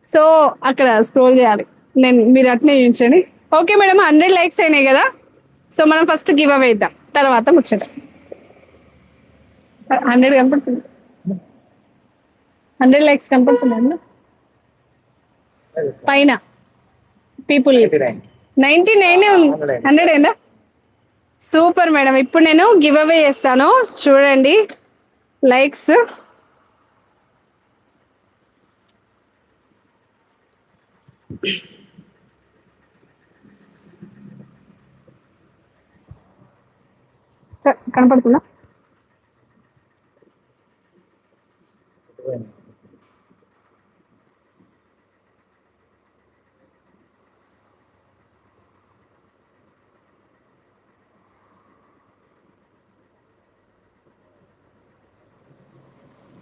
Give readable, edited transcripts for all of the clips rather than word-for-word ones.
So అక్కడ scroll చేయాలి. మీరు అట్నే చూపించండి. ఓకే మేడం, 100 లైక్స్ అయినాయి కదా. సో మనం ఫస్ట్ గివ్ అవే ఇద్దాం, తర్వాత ముచ్చట. 100 కనపడుతుంది, 100 లైక్స్ కనపడుతుంది పైన. పీపుల్ 99 ఉంది, 100 అయిందా? Super madam. ఇప్పుడు నేను గివ్ అవే చేస్తాను, చూడండి లైక్స్. కనపడుతుందా?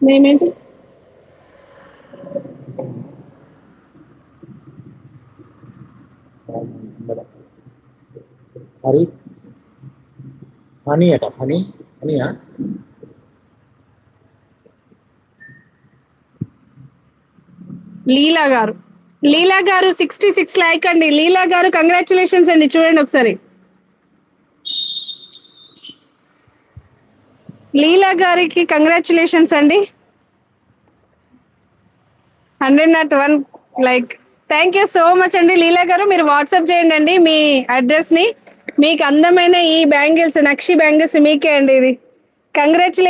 నేమేంటి? హరి హనీ అట, హనీయా? లీలా గారు, లీలా గారు 66 లైక్ అండి. లీలా గారు కంగ్రాచులేషన్స్ అండి. చూడండి ఒకసారి, లీలా గారికి కంగ్రాచులేషన్స్ అండి. 101 like. Thank you so much అండి లీలా గారు. మీరు వాట్సాప్ చేయండి అండి మీ అడ్రస్ ని. మీకు అందమైన ఈ బ్యాంగిల్స్, నక్షి బ్యాంగిల్స్ మీకే అండి. ఇది కంగ్రాచులేషన్.